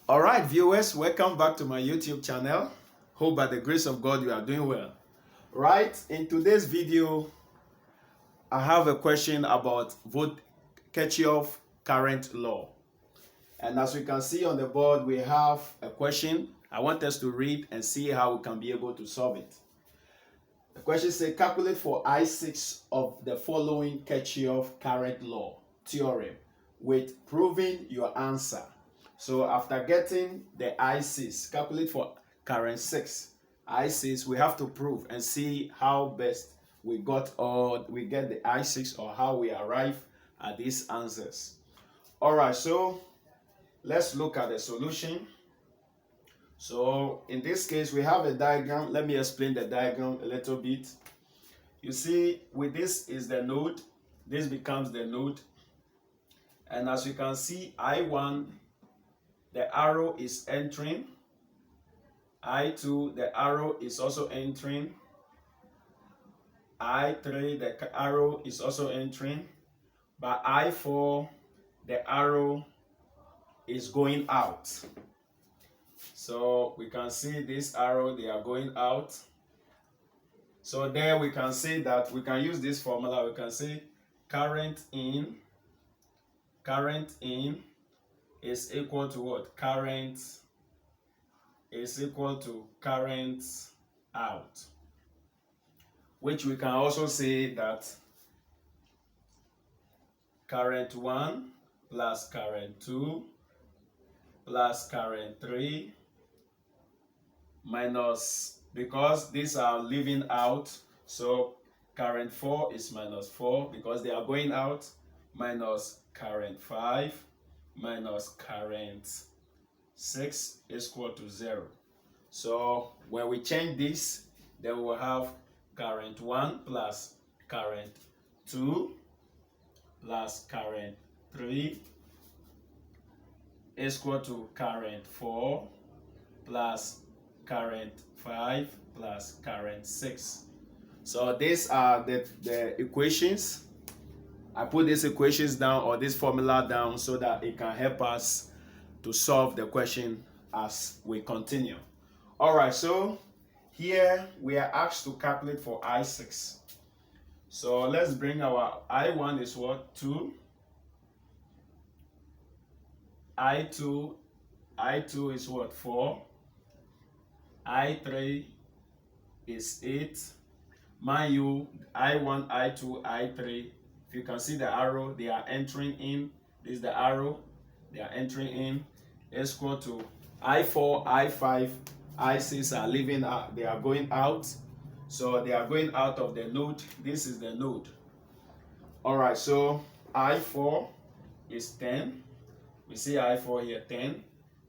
All right, viewers, welcome back to my YouTube channel. Hope by the grace of God you are doing well. Right, in today's video, I have a question about Kirchoff current law. And as we can see on the board, we have a question. I want us to read and see how we can be able to solve it. The question says, calculate for I6 of the following Kirchoff current law theorem with proving your answer. So after getting the I6, calculate for current 6. I6, we have to prove and see how best we get the I6 or how we arrive at these answers. All right, so let's look at the solution. So in this case, we have a diagram. Let me explain the diagram a little bit. You see, with this is the node. This becomes the node. And as you can see, I1, the arrow is entering. I2, the arrow is also entering. I3, the arrow is also entering. But I4, the arrow is going out. So we can see this arrow, they are going out. So there we can say that we can use this formula. We can say current in is equal to what? Current is equal to current out. Which we can also say that current 1 plus current 2 plus current 3 minus, because these are leaving out, so current 4 is minus 4 because they are going out, minus current 5 minus current 6 is equal to 0. So when we change this, then we will have current 1 plus current 2 plus current 3 is equal to current 4 plus current 5 plus current 6. So these are the equations. I put these equations down, or this formula down, so that it can help us to solve the question as we continue. All right, so here we are asked to calculate for I6. So let's bring our I1 is what? 2. I2 is what? 4. I3 is 8. Mind you, I1, I2, I3, if you can see the arrow, they are entering in. This is the arrow, they are entering in. Is equal to I4, I5, I6 are leaving out, they are going out. So they are going out of the node. This is the node. All right, so I4 is 10. We see I4 here, 10.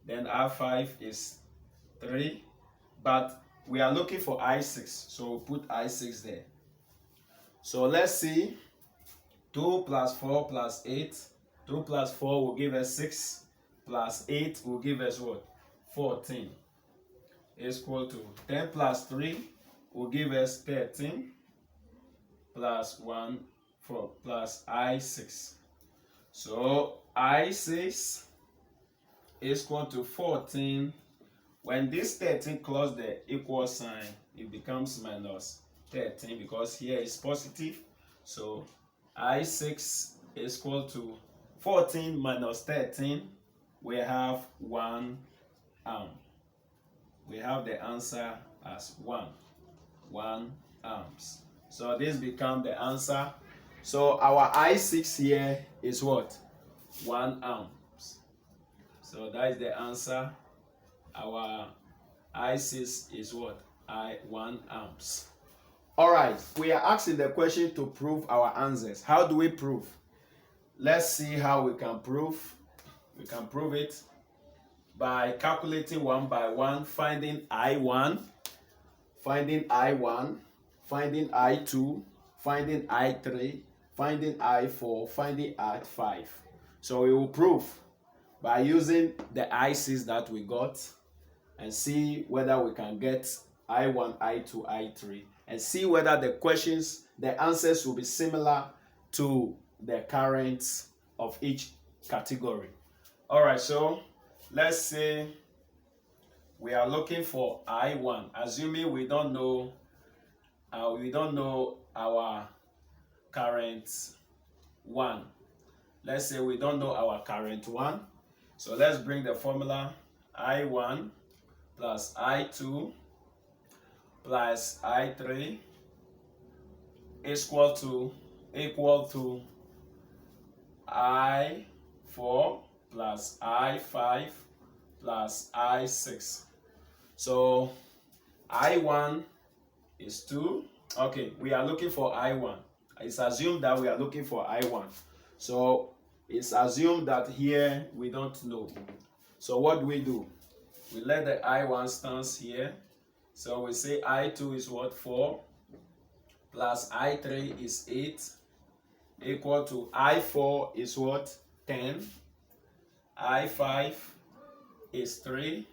Then I5 is 3. But we are looking for I6, so we'll put I6 there. So let's see. 2 plus 4 plus 8. 2 plus 4 will give us 6. Plus 8 will give us what? 14. Is equal to 10 plus 3 will give us 13. Plus 1, 4 plus I6. So I6 is equal to 14. When this 13 close the equal sign, it becomes minus 13 because here is positive. So I6 is equal to 14 minus 13. We have 1 ohm. We have the answer as 1 ohms. So this becomes the answer. So our I6 here is what? 1 ohms. So that is the answer. Our I6 is what? 1 ohms. All right, we are asking the question to prove our answers. How do we prove? Let's see how we can prove. We can prove it by calculating one by one, finding I1, finding I1, finding I2, finding I3, finding I4, finding I5. So we will prove by using the I6 that we got and see whether we can get I1, I2, I3, and see whether the answers will be similar to the currents of each category. All right, so let's say we are looking for I1, assuming we don't know our current one. Let's say we don't know our current one. So let's bring the formula I1 plus I2 plus I3 is equal to I4 plus I5 plus I6. So I1 is 2. Okay, we are looking for I1. It's assumed that we are looking for I1. So it's assumed that here we don't know. So what do? We let the I1 stands here. So we say I2 is what? 4 plus I3 is 8 equal to I4 is what? 10. I5 is 3.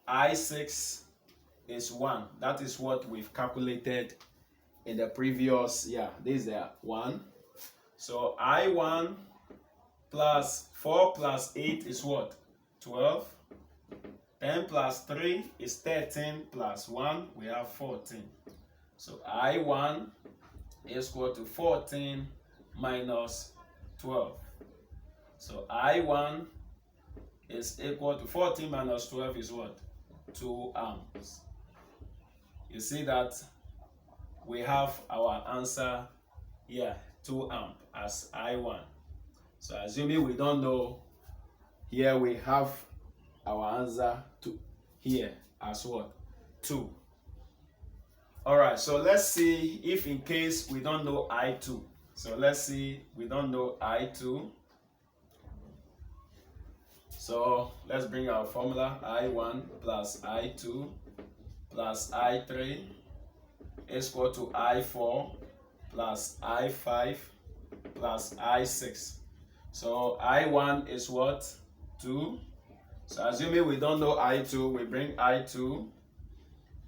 I6 is 1. That is what we've calculated in the previous, this is 1. So I1 plus 4 plus 8 is what? 12. 10 plus 3 is 13 plus 1, we have 14. So I1 is equal to 14 minus 12. So I1 is equal to 14 minus 12 is what? 2 amps. You see that we have our answer here, 2 amp as I1. So assuming we don't know, here we have our answer to here as what? 2. Alright, so let's see if in case we don't know I2. So let's see, we don't know I2. So let's bring our formula I1 plus I2 plus I3 is equal to I4 plus I5 plus I6. So I1 is what? 2. So assuming we don't know I2, we bring I2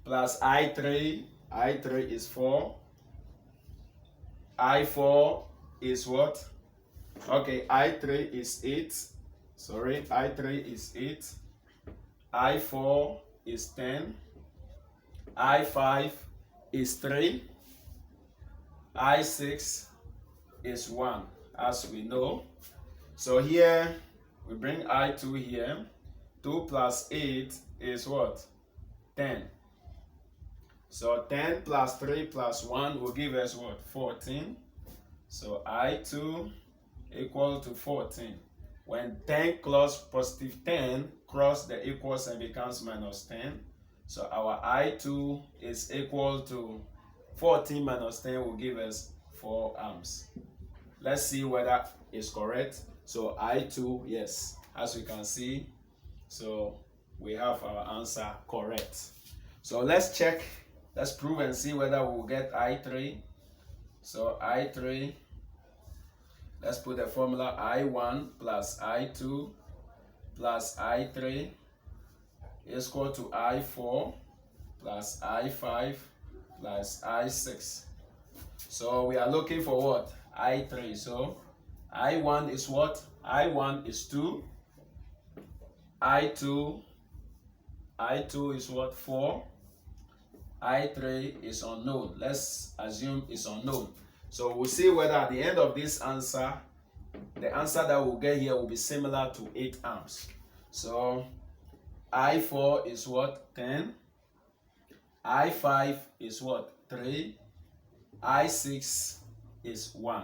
plus I3. I3 is 4. I4 is what? Okay, I3 is 8. Sorry, I3 is 8. I4 is 10. I5 is 3. I6 is 1, as we know. So here, we bring I2 here. 2 plus 8 is what? 10. So 10 plus 3 plus 1 will give us what? 14. So I2 equal to 14. When 10 cross positive 10 cross the equal sign becomes minus 10. So our I2 is equal to 14 minus 10 will give us 4 amps. Let's see whether it's correct. So I2, yes, as we can see. So we have our answer correct. So let's check, let's prove and see whether we'll get I3. So I3, let's put the formula I1 plus I2 plus I3 is equal to I4 plus I5 plus I6. So we are looking for what? I3. So I1 is what? I1 is 2. I2 is what? 4. I3 is unknown. Let's assume it's unknown. So we'll see whether at the end of this answer, the answer that we'll get here will be similar to 8 amps. So I4 is what? 10. I5 is what? 3. I6 is 1.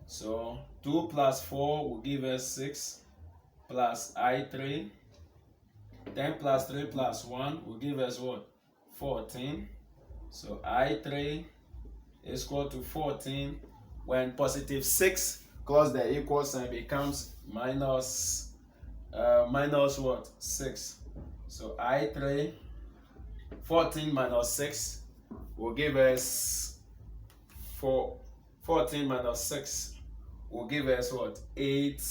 So 2 plus 4 will give us 6 plus I3. 10 plus 3 plus 1 will give us what? 14. So I3 is equal to 14. When positive 6 cross the equal sign becomes minus what? 6. So I3, 14 minus 6 will give us 4. 14 minus 6 will give us what? 8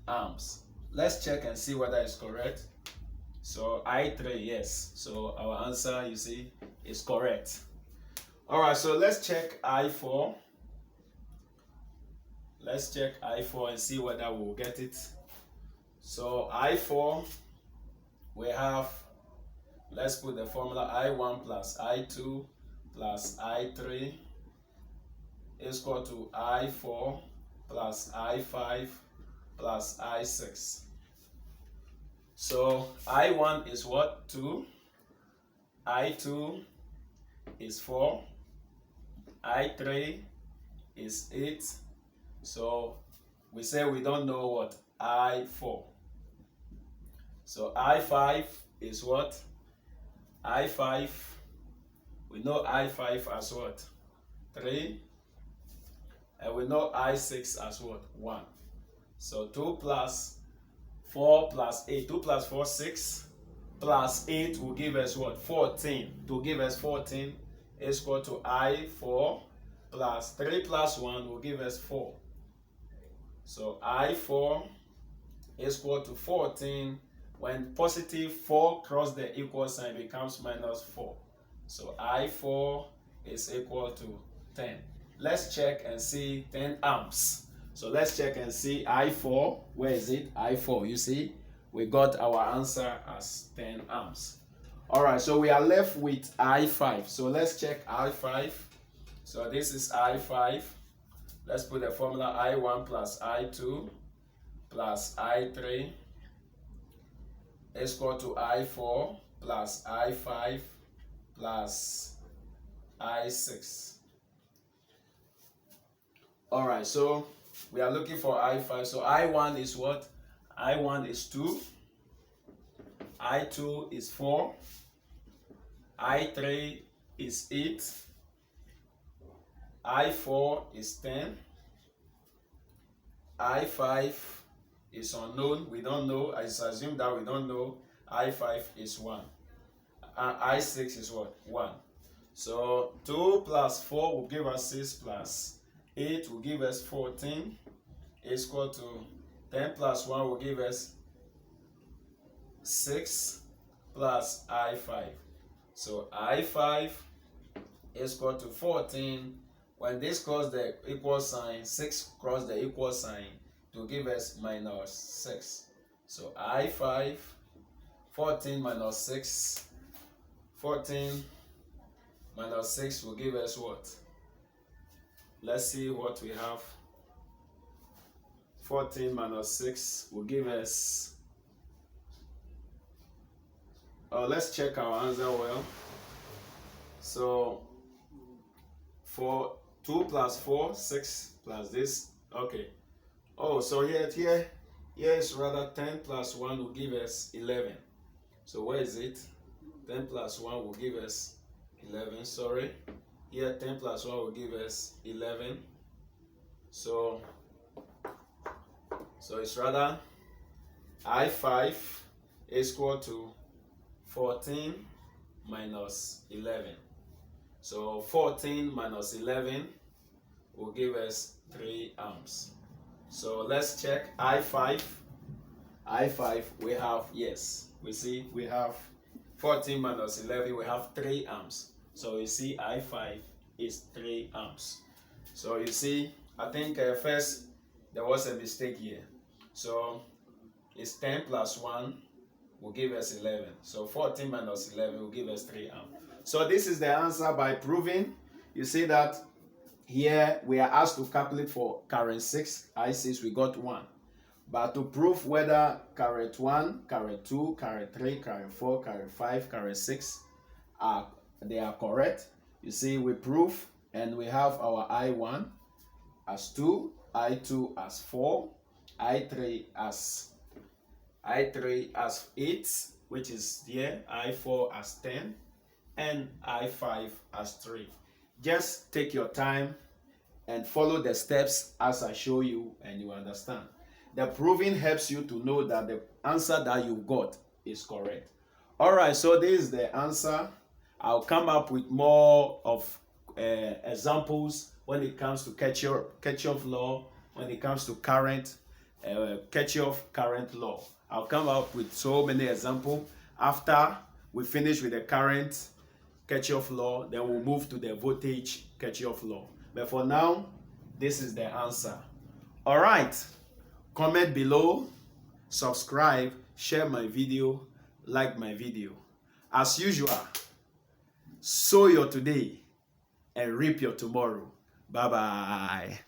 amps. Let's check and see whether it's correct. So I3, yes. So our answer, you see, is correct. Alright, so let's check I4. Let's check I4 and see whether we'll get it. So So I4, we have, let's put the formula I1 plus I2 plus I3 is equal to I4 plus I5 plus I6. So I1 is what? 2. I2 is 4. I3 is 8. So we say we don't know what? I4. So I5 is what? I5, we know I5 as what? 3. And we know I6 as what? 1. So 2 plus 4 plus 8. 2 plus 4, 6. Plus 8 will give us what? 14. To give us 14 is equal to I4 plus 3 plus 1 will give us 4. So I4 is equal to 14. When positive 4 cross the equal sign, becomes minus 4. So I4 is equal to 10. Let's check and see 10 amps. So let's check and see I4. Where is it? I4. You see, we got our answer as 10 amps. All right, so we are left with I5. So let's check I5. So this is I5. Let's put the formula I1 plus I2 plus I3 is equal to I4 plus I5 plus I6. All right, so we are looking for I5. So I1 is what? I1 is 2. I2 is 4. I3 is 8. I4 is 10. I5 is unknown. We don't know. I assume that we don't know. I5 is 1. I6 is what? 1. So 2 plus 4 will give us 6 plus 8 will give us 14 is equal to 10 plus 1 will give us 6 plus I5. So I5 is equal to 14. When this cross the equal sign, 6 cross the equal sign to give us minus 6. So I5, 14 minus 6. 14 minus 6 will give us what? Let's see what we have. 14 minus 6 will give us, let's check our answer well. So for 2 plus 4, 6 plus this, okay. Oh, so here is rather 10 plus 1 will give us 11. So where is it? 10 plus 1 will give us 11, sorry. Here 10 plus 1 will give us 11. So it's rather I5 is equal to 14 minus 11. So 14 minus 11 will give us 3 amps. So let's check I5. I5 we have, yes, we see we have 14 minus 11, we have 3 amps. So you see I5 is 3 amps. So you see, I think first there was a mistake here. So it's 10 plus 1 will give us 11. So 14 minus 11 will give us 3 amps. So this is the answer by proving. You see that here we are asked to calculate for current 6, I6, we got 1. But to prove whether current 1, current 2, current 3, current 4, current 5, current 6 they are correct, you see we prove, and we have our I1 as 2, I2 as 4, I3 as 8, which is here, I4 as 10, and I5 as 3. Just take your time and follow the steps as I show you, and you understand. The proving helps you to know that the answer that you got is correct. All right, so this is the answer. I'll come up with more of examples when it comes to Kirchoff law, when it comes to current, Kirchoff current law. I'll come up with so many examples. After we finish with the current Kirchoff law, then we'll move to the voltage Kirchoff law. But for now, this is the answer. All right, comment below subscribe, share my video, like my video. As usual, sow your today and reap your tomorrow. Bye-bye.